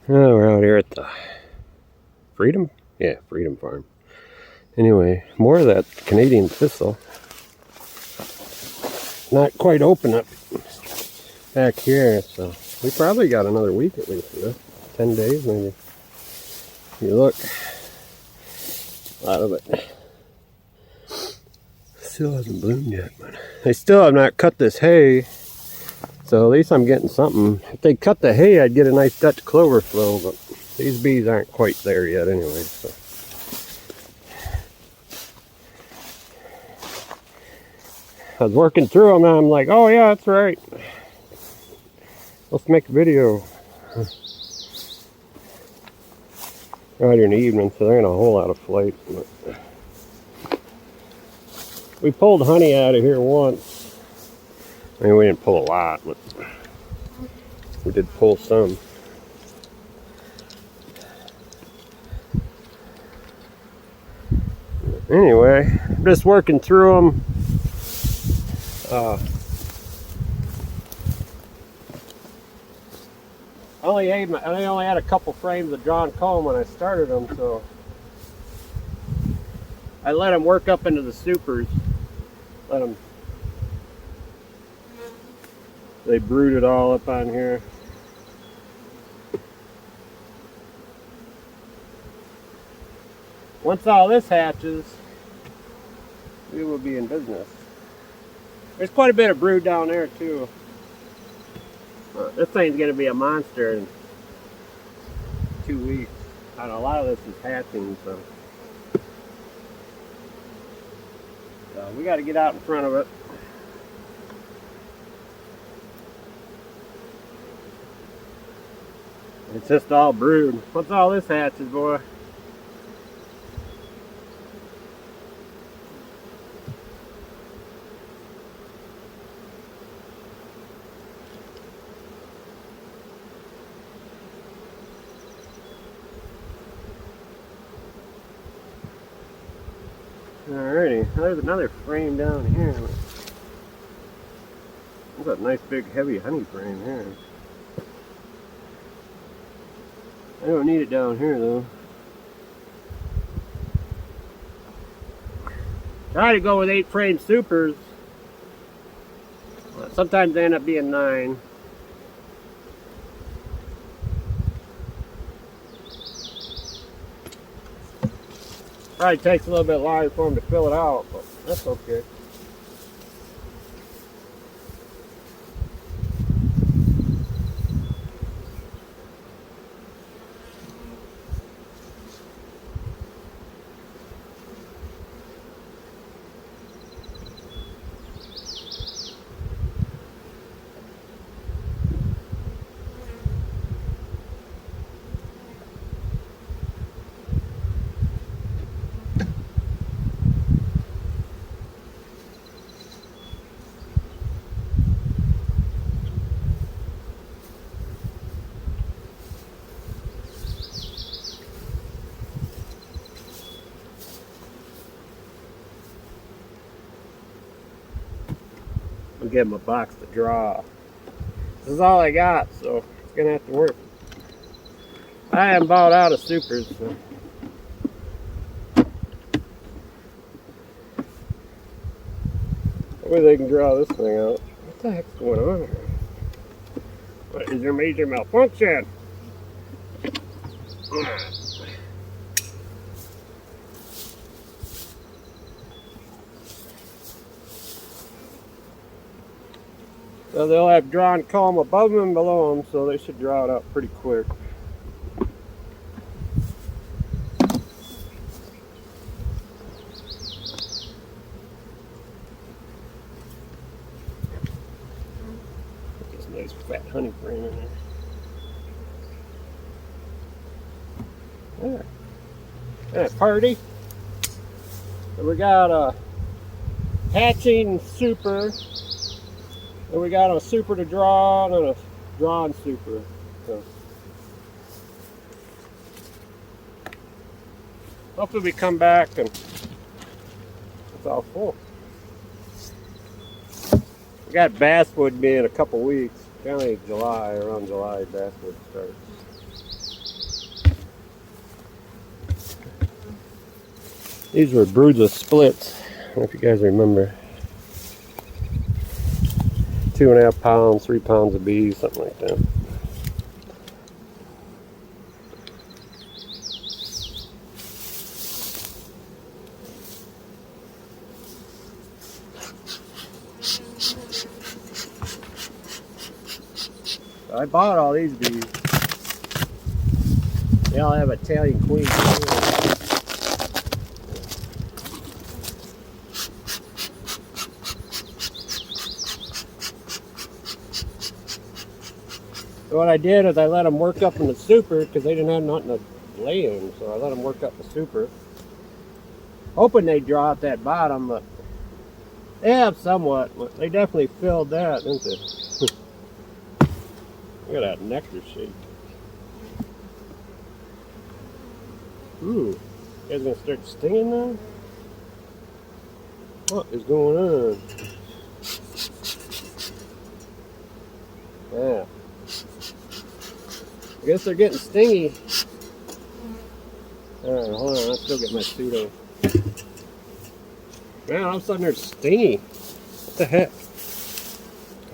Oh, we're out here at the Freedom? Yeah, Freedom Farm. Anyway, more of that Canadian thistle. Not quite open up back here, so we probably got another week at least, 10 days maybe. You look, a lot of it still hasn't bloomed yet, but they still have not cut this hay, so at least I'm getting something. If they cut the hay, I'd get a nice Dutch clover flow, but these bees aren't quite there yet anyway, so. I was working through them and I'm like, oh yeah, that's right. Let's make a video. We're out here in the evening, so there ain't a whole lot of flight. But we pulled honey out of here once. I mean, we didn't pull a lot, but we did pull some. Anyway, I'm just working through them. I only had a couple frames of drawn comb when I started them, so I let them work up into the supers. They brood it all up on here. Once all this hatches, we will be in business. There's quite a bit of brood down there too. This thing's gonna be a monster in 2 weeks. And a lot of this is hatching, so we got to get out in front of it. It's just all brood. What's all this hatches, boy? Alrighty, there's another frame down here. There's a nice big heavy honey frame here. I don't need it down here though. Try to go with 8 frame supers. Sometimes they end up being 9. Probably takes a little bit longer for them to fill it out, but that's okay. I'll give him a box to draw. This is all I got, so it's gonna have to work. I am about out of supers, so. Maybe they can draw this thing out. What the heck's going on here? What is your major malfunction? So they'll have drawn comb above them and below them, so they should draw it out pretty quick. This nice fat honey frame in there. There. Party. So we got a hatching super. And we got a super to draw and a drawn super. So hopefully we come back and it's all full. We got basswood being a couple weeks. Generally July, around July, basswood starts. These were broods of splits. I don't know if you guys remember. 2.5 pounds, 3 pounds of bees, something like that. I bought all these bees. They all have Italian queen. So what I did is I let them work up in the super because they didn't have nothing to lay in. So I let them work up the super, hoping they'd draw out that bottom, but they have somewhat. But they definitely filled that, didn't they? Look at that nectar shape. Ooh, you guys gonna start stinging now? What is going on? Yeah. I guess they're getting stingy. Alright, hold on, I'll still get my suit on. Man, all of a sudden they're stingy. What the heck?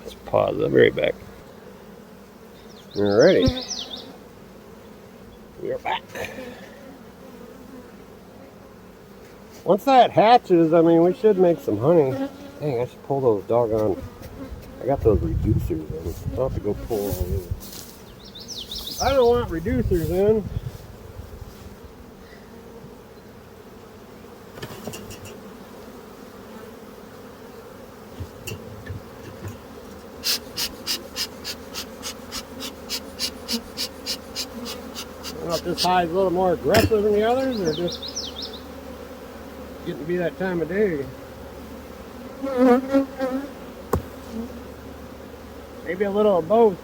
Let's pause, I'll be right back. Alrighty. We are back. Once that hatches, I mean, we should make some honey. Dang, I should pull those doggone. I got those reducers in. I'll have to go pull all these. I don't want reducers in. I don't know if this hive's a little more aggressive than the others, or just getting to be that time of day. Maybe a little of both.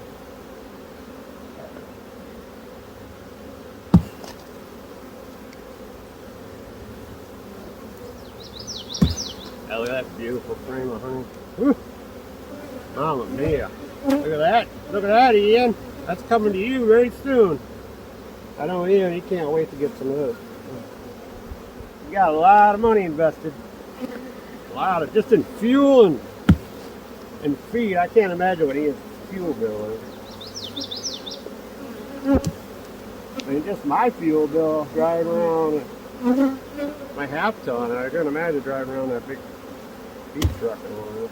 Oh, look at that beautiful frame of honey. Whew. Mamma mia. Look at that. Look at that, Ian. That's coming to you very soon. I know Ian, he can't wait to get some of this. You got a lot of money invested. A lot of, just in fuel and feed. I can't imagine what Ian's fuel bill is. I mean, just my fuel bill driving around my half ton. I couldn't imagine driving around that big beef truck and all that.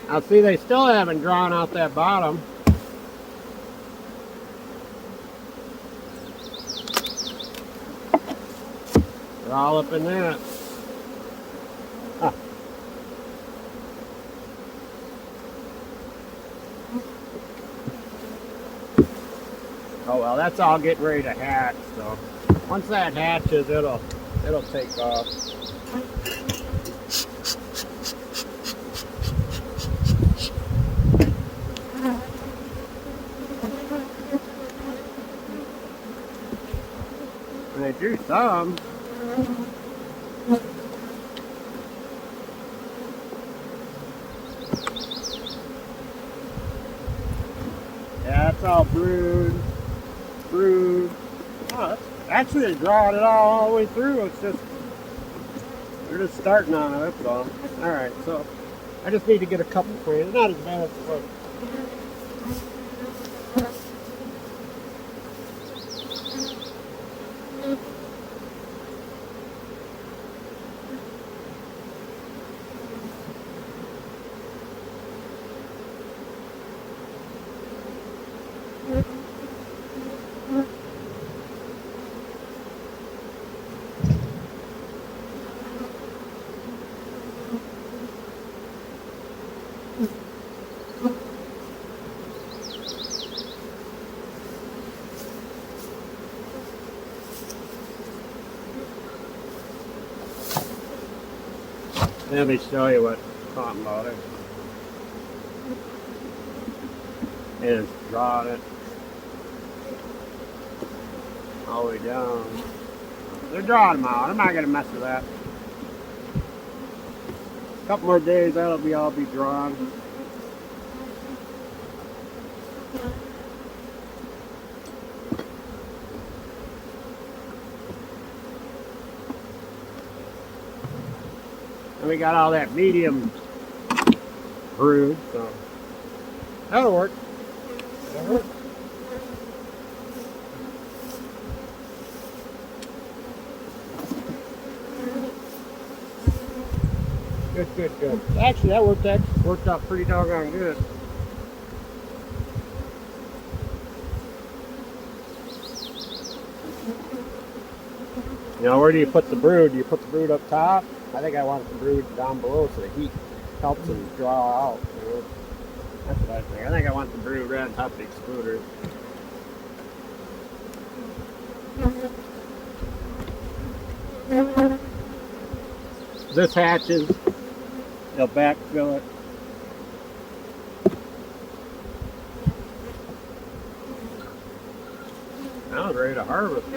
Now see, they still haven't drawn out that bottom. They're all up in that. Huh. Oh well, that's all getting ready to hatch, so once that hatches, it'll take off. And they do some. Yeah, that's all brood. Oh, that's, actually they're drawing it all the way through. It's just, they're just starting on it, that's all. Alright, so I just need to get a couple frames. Not as bad as it was. Let me show you what I'm talking about it. And it's drawing it all the way down. They're drawing them out. I'm not going to mess with that. A couple more days, that'll all be drawn. And we got all that medium brood, so that'll work. That'll work. Good, good, good. Actually, that worked out pretty doggone good. Now, where do you put the brood? Do you put the brood up top? I think I want the brood down below so the heat helps them draw out. You know? That's what I think. I think I want the brood right on top of the excluder. This hatches, they'll backfill it. Now it's ready to harvest.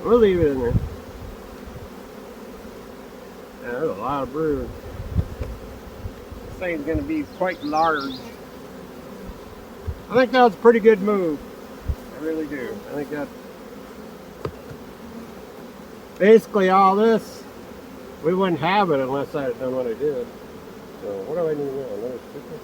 We'll leave it in there. Yeah, there's a lot of brood. This thing's going to be quite large. I think that was a pretty good move. I really do. I think that basically all this, we wouldn't have it unless I had done what I did. So what do I need now? Another sticker?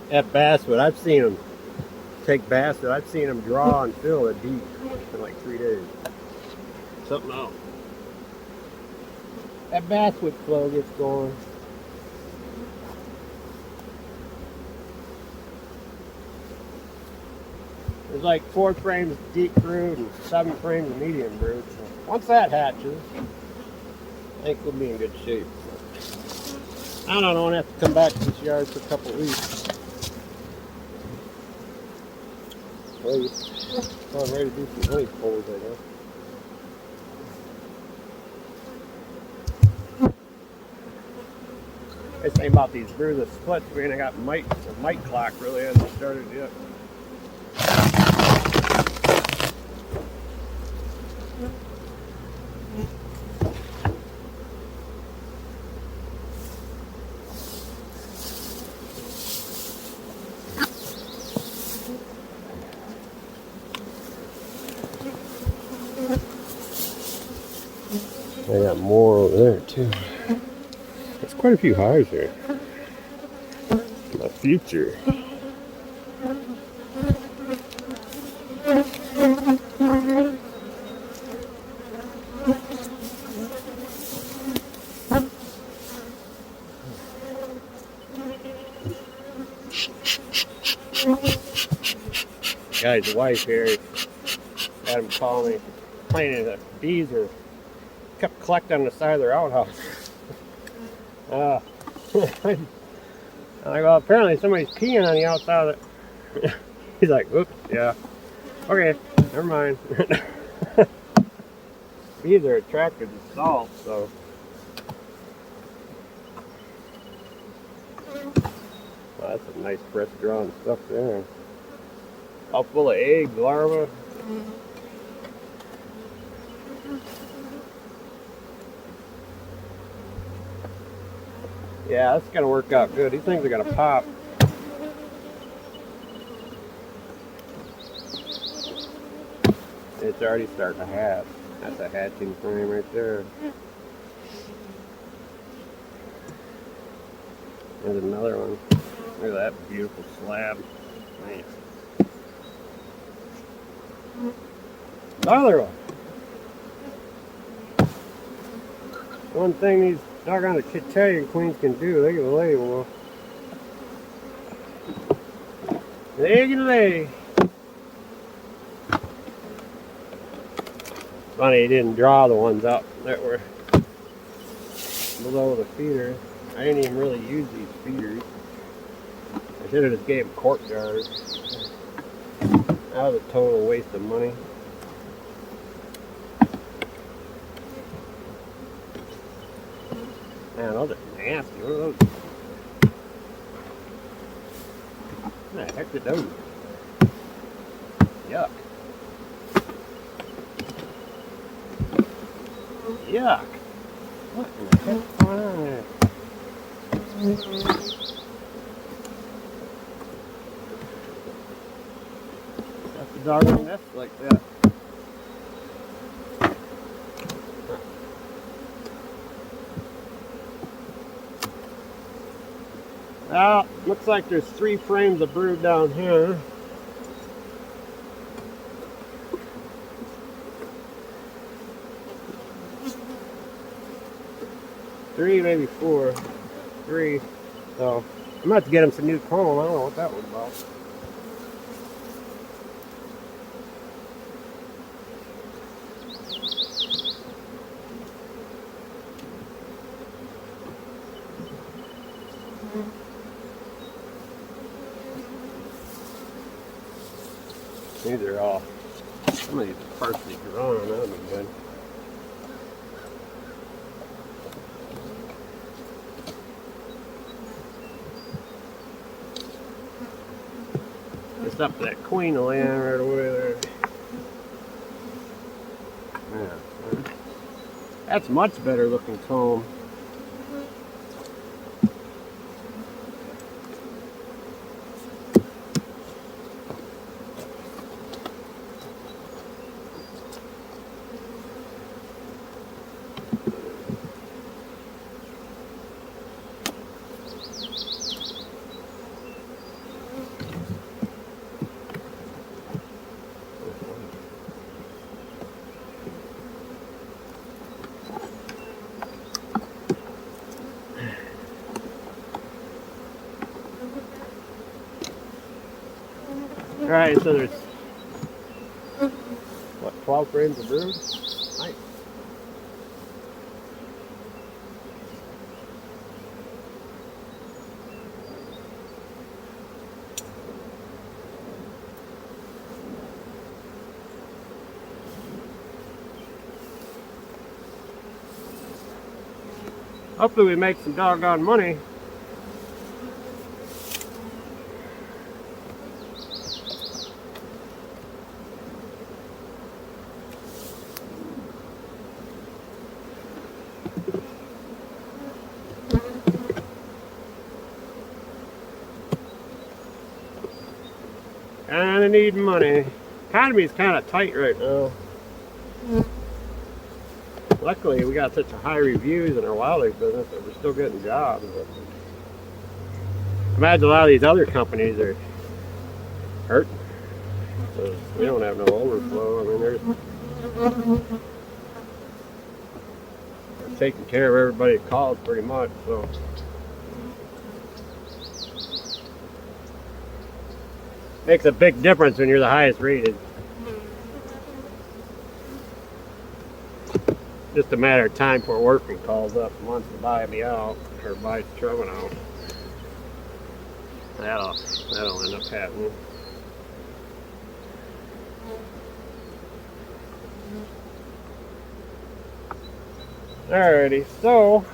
That basswood, I've seen them take basswood. I've seen them draw and fill it deep in like 3 days. Something else. That basswood flow gets going. There's like 4 frames deep brood and 7 frames of medium brood. So once that hatches, I think we'll be in good shape. I don't know, I have to come back to this yard for a couple of weeks. Wait, so I'm ready to do some honey poles, I guess. The thing about these brood, the splits, we ain't got the mite clock really hasn't started yet. I got more over there too. There's quite a few hives here. My future. Guy's wife here had him call me complaining that bees are kept collecting on the side of their outhouse. I'm like, well, apparently somebody's peeing on the outside of it. He's like, oops, yeah. Okay, never mind. Bees are attracted to salt, so. Well, that's some nice fresh drawn stuff there. All full of eggs, larvae. Yeah, that's gonna work out good. These things are gonna pop. It's already starting to hatch. That's a hatching frame right there. There's another one. Look at that beautiful slab. Man. Another one. One thing these doggone Italian queens can do, they can lay well. They can lay. Funny, he didn't draw the ones up that were below the feeder. I didn't even really use these feeders. I should have just gave them quart jars. That was a total waste of money. Man, those are nasty. What are those? What the heck are those? Yuck. Yuck. What in the heck's going on there? That's the doggone nest like that. Well, looks like there's 3 frames of brood down here. Three, maybe 4. 3. So I'm gonna have to get him some new comb. I don't know what that was about. These are all, some of these are partially drawn, that would be good. Just up to that queen of land right away there. Yeah. That's much better looking comb. Alright, so there's, what, 12 frames of brood? Nice. Hopefully we make some doggone money. Kinda need money. Economy's kind of tight right now. Luckily, we got such high reviews in our wildlife business that we're still getting jobs. But imagine a lot of these other companies are hurting. So we don't have no overflow. I mean, they're taking care of everybody that calls pretty much. So. Makes a big difference when you're the highest rated. Just a matter of time before working calls up and wants to buy me out or buy the truck out. That'll end up happening. Alrighty, so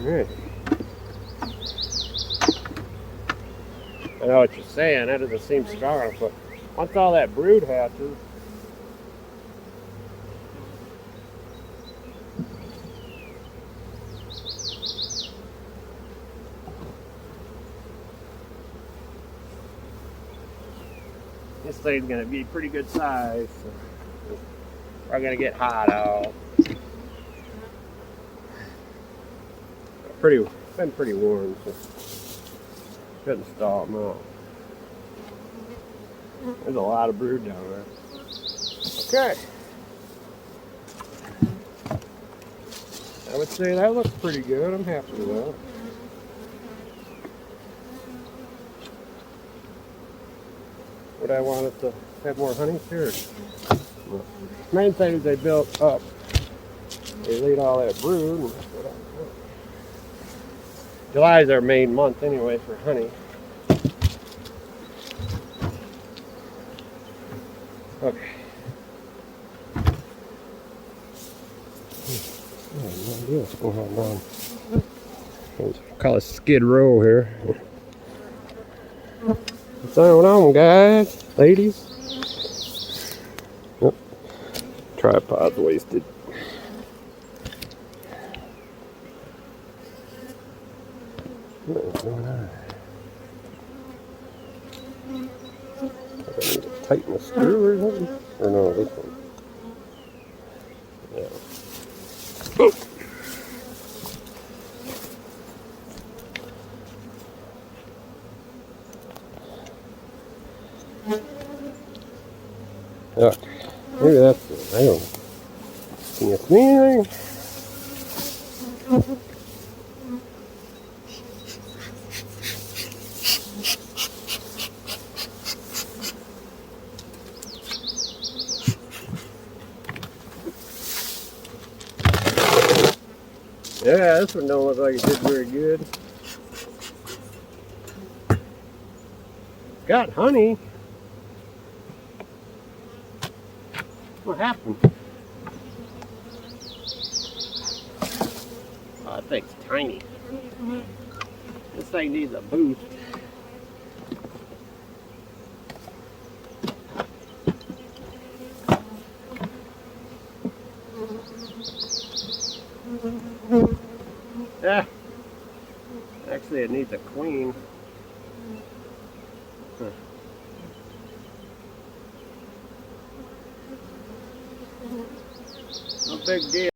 alright. I know what you're saying, that doesn't seem strong enough, but Once all that brood hatches, this thing's gonna be pretty good size. So we're gonna get hot out. Been pretty warm, so couldn't stall them out. There's a lot of brood down there. Okay. I would say that looks pretty good. I'm happy with that. Would I want it to have more honey? Sure. Main thing is they built up. They laid all that brood. And that's what I want. July is our main month anyway for honey. Okay. I have no idea what's going on down. Call it Skid Row here. What's going on, guys? Ladies? Oh, tripod's wasted. What is going on? I need to tighten the screw or something? Or no, this one. Yeah. Oh. Okay. Maybe that's it. I don't know. Can you see anything? Yeah, this one don't look like it did very good. Got honey. What happened? Oh, that thing's tiny. This thing needs a boost. Yeah. Actually, it needs a queen. Huh. No big deal.